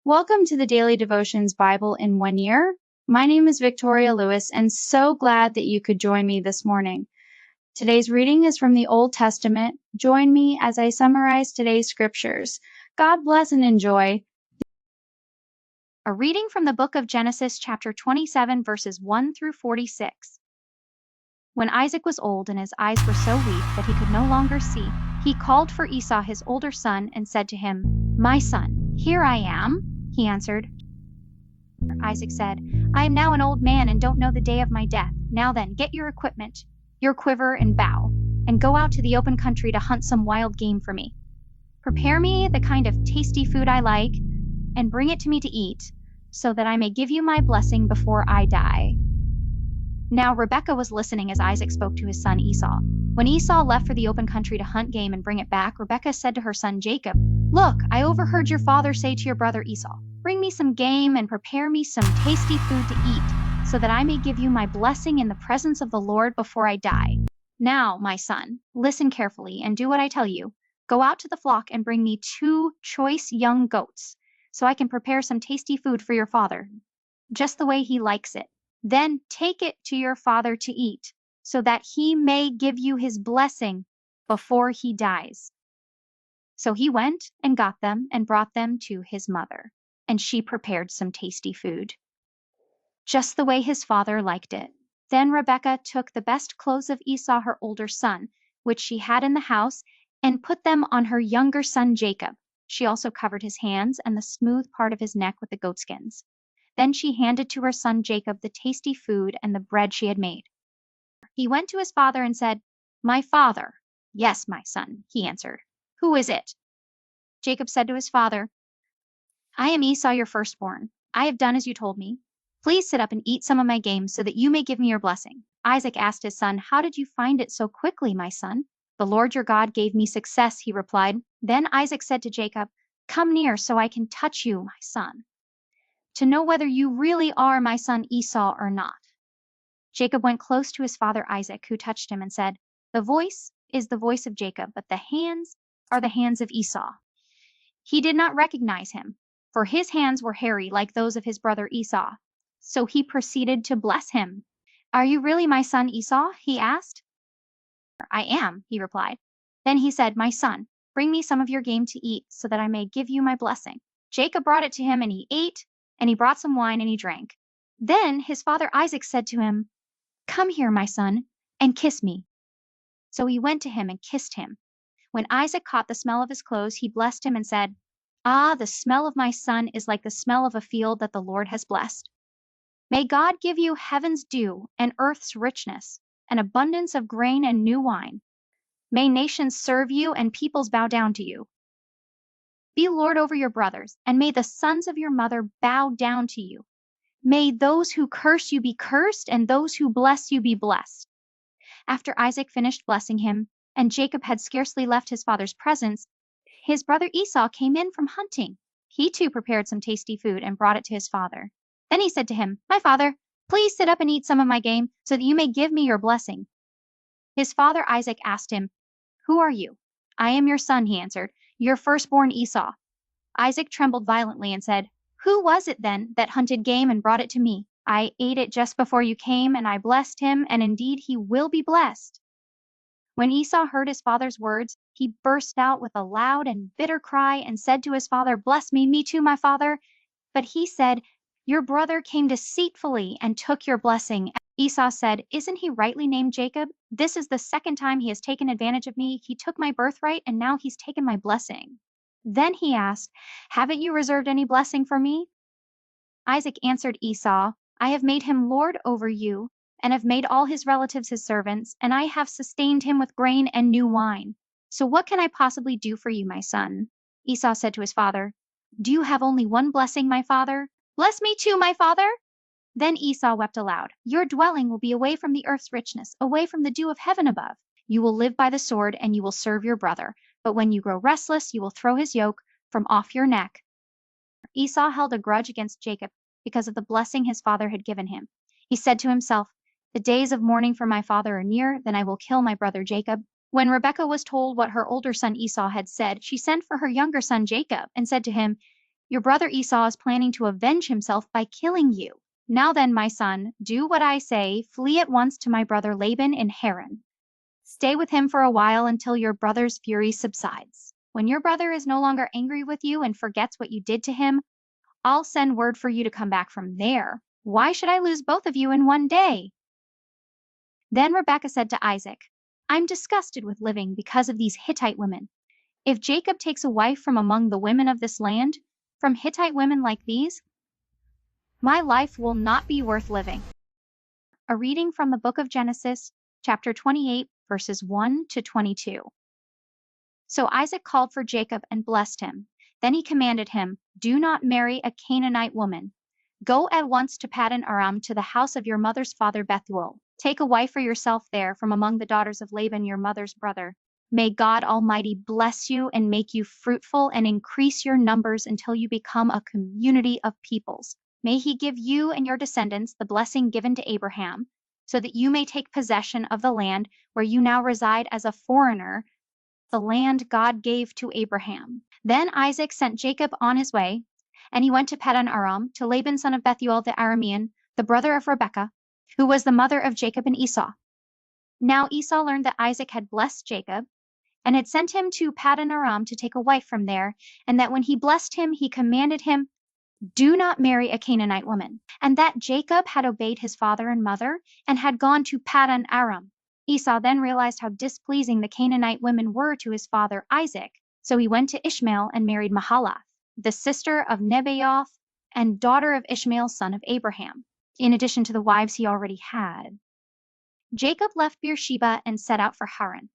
Welcome to the Daily Devotions Bible in 1 year. My name is Victoria Lewis, and so glad that you could join me this morning. Today's reading is from the Old Testament. Join me as I summarize today's scriptures. God bless and enjoy. A reading from the book of Genesis, chapter 27, verses 1 through 46. When Isaac was old and his eyes were so weak that he could no longer see, he called for Esau, his older son, and said to him, "My son, here I am." He answered. Isaac said, "I am now an old man and don't know the day of my death. Now then, get your equipment, your quiver and bow, and go out to the open country to hunt some wild game for me. Prepare me the kind of tasty food I like, and bring it to me to eat, so that I may give you my blessing before I die." Now Rebekah was listening as Isaac spoke to his son Esau. When Esau left for the open country to hunt game and bring it back, Rebekah said to her son Jacob, "Look, I overheard your father say to your brother Esau, 'Bring me some game and prepare me some tasty food to eat, so that I may give you my blessing in the presence of the Lord before I die.' Now, my son, listen carefully and do what I tell you. Go out to the flock and bring me 2 choice young goats, so I can prepare some tasty food for your father, just the way he likes it. Then take it to your father to eat, so that he may give you his blessing before he dies." So he went and got them and brought them to his mother, and she prepared some tasty food, just the way his father liked it. Then Rebekah took the best clothes of Esau, her older son, which she had in the house, and put them on her younger son Jacob. She also covered his hands and the smooth part of his neck with the goatskins. Then she handed to her son Jacob the tasty food and the bread she had made. He went to his father and said, "My father." "Yes, my son," he answered. "Who is it?" Jacob said to his father, "I am Esau, your firstborn. I have done as you told me. Please sit up and eat some of my game so that you may give me your blessing." Isaac asked his son, "How did you find it so quickly, my son?" "The Lord your God gave me success," he replied. Then Isaac said to Jacob, "Come near so I can touch you, my son, to know whether you really are my son Esau or not." Jacob went close to his father Isaac, who touched him and said, "The voice is the voice of Jacob, but the hands are the hands of Esau." He did not recognize him, for his hands were hairy like those of his brother Esau. So he proceeded to bless him. "Are you really my son Esau?" he asked. "I am," he replied. Then he said, "My son, bring me some of your game to eat, so that I may give you my blessing." Jacob brought it to him, and he ate, and he brought some wine, and he drank. Then his father Isaac said to him, "Come here, my son, and kiss me." So he went to him and kissed him. When Isaac caught the smell of his clothes, he blessed him and said, "Ah, the smell of my son is like the smell of a field that the Lord has blessed. May God give you heaven's dew and earth's richness, an abundance of grain and new wine. May nations serve you and peoples bow down to you. Be Lord over your brothers, and may the sons of your mother bow down to you. May those who curse you be cursed, and those who bless you be blessed." After Isaac finished blessing him, and Jacob had scarcely left his father's presence, his brother Esau came in from hunting. He too prepared some tasty food and brought it to his father. Then he said to him, "My father, please sit up and eat some of my game, so that you may give me your blessing." His father Isaac asked him, "Who are you?" "I am your son," he answered, "your firstborn Esau." Isaac trembled violently and said, "Who was it then that hunted game and brought it to me? I ate it just before you came, and I blessed him, and indeed he will be blessed." When Esau heard his father's words, he burst out with a loud and bitter cry and said to his father, "Bless me, me too, my father." But he said, "Your brother came deceitfully and took your blessing." Esau said, "Isn't he rightly named Jacob? This is the second time he has taken advantage of me. He took my birthright, and now he's taken my blessing." Then he asked, "Haven't you reserved any blessing for me?" Isaac answered Esau, "I have made him lord over you, and have made all his relatives his servants, and I have sustained him with grain and new wine. So what can I possibly do for you, my son?" Esau said to his father, "Do you have only one blessing, my father? Bless me too, my father." Then Esau wept aloud. "Your dwelling will be away from the earth's richness, away from the dew of heaven above. You will live by the sword, and you will serve your brother. But when you grow restless, you will throw his yoke from off your neck." Esau held a grudge against Jacob because of the blessing his father had given him. He said to himself, "The days of mourning for my father are near, then I will kill my brother Jacob." When Rebekah was told what her older son Esau had said, she sent for her younger son Jacob and said to him, Your brother Esau is planning to avenge himself by killing you. Now then, my son, do what I say. Flee at once to my brother Laban in Haran. Stay with him for a while until your brother's fury subsides. When your brother is no longer angry with you and forgets what you did to him, I'll send word for you to come back from there. Why should I lose both of you in one day?" Then Rebekah said to Isaac, "I'm disgusted with living because of these Hittite women. If Jacob takes a wife from among the women of this land, from Hittite women like these, my life will not be worth living." A reading from the book of Genesis, chapter 28, verses 1 to 22. So Isaac called for Jacob and blessed him. Then he commanded him, "Do not marry a Canaanite woman. Go at once to Paddan Aram, to the house of your mother's father Bethuel. Take a wife for yourself there from among the daughters of Laban, your mother's brother. May God Almighty bless you and make you fruitful and increase your numbers until you become a community of peoples. May he give you and your descendants the blessing given to Abraham, so that you may take possession of the land where you now reside as a foreigner, the land God gave to Abraham." Then Isaac sent Jacob on his way, and he went to Paddan Aram, to Laban son of Bethuel the Aramean, the brother of Rebekah, who was the mother of Jacob and Esau. Now Esau learned that Isaac had blessed Jacob, and had sent him to Paddan Aram to take a wife from there, and that when he blessed him, he commanded him, "Do not marry a Canaanite woman," and that Jacob had obeyed his father and mother, and had gone to Paddan Aram. Esau then realized how displeasing the Canaanite women were to his father Isaac, so he went to Ishmael and married Mahalath, the sister of Nebaioth and daughter of Ishmael son of Abraham, in addition to the wives he already had. Jacob left Beersheba and set out for Haran.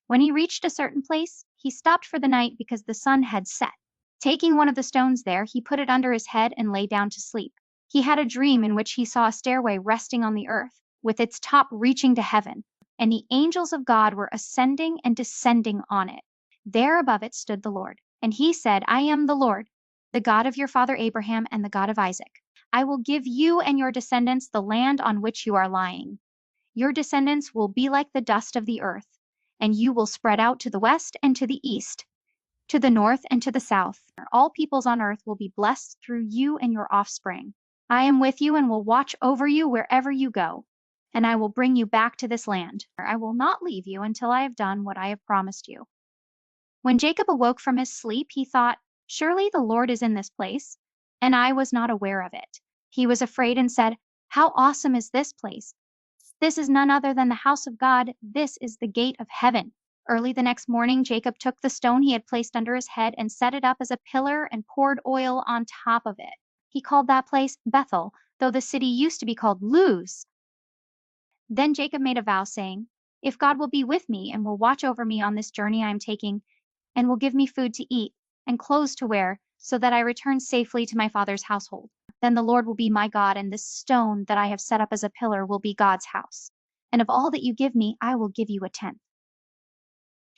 When he reached a certain place, he stopped for the night because the sun had set. Taking one of the stones there, he put it under his head and lay down to sleep. He had a dream in which he saw a stairway resting on the earth, with its top reaching to heaven, and the angels of God were ascending and descending on it. There above it stood the Lord, and he said, "I am the Lord, the God of your father Abraham and the God of Isaac. I will give you and your descendants the land on which you are lying. Your descendants will be like the dust of the earth, and you will spread out to the west and to the east, to the north and to the south. All peoples on earth will be blessed through you and your offspring. I am with you and will watch over you wherever you go, and I will bring you back to this land. I will not leave you until I have done what I have promised you." When Jacob awoke from his sleep, he thought, "Surely the Lord is in this place, and I was not aware of it." He was afraid and said, "How awesome is this place! This is none other than the house of God. This is the gate of heaven." Early the next morning, Jacob took the stone he had placed under his head and set it up as a pillar and poured oil on top of it. He called that place Bethel, though the city used to be called Luz. Then Jacob made a vow, saying, "If God will be with me and will watch over me on this journey I am taking, and will give me food to eat and clothes to wear, so that I return safely to my father's household, then the Lord will be my God, and this stone that I have set up as a pillar will be God's house. And of all that you give me, I will give you a tenth."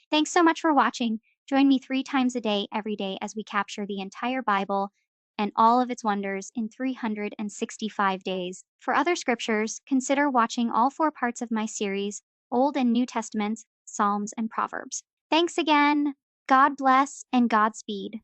Thanks so much for watching. Join me 3 times a day, every day, as we capture the entire Bible and all of its wonders in 365 days. For other scriptures, consider watching all 4 parts of my series, Old and New Testaments, Psalms, and Proverbs. Thanks again. God bless and Godspeed.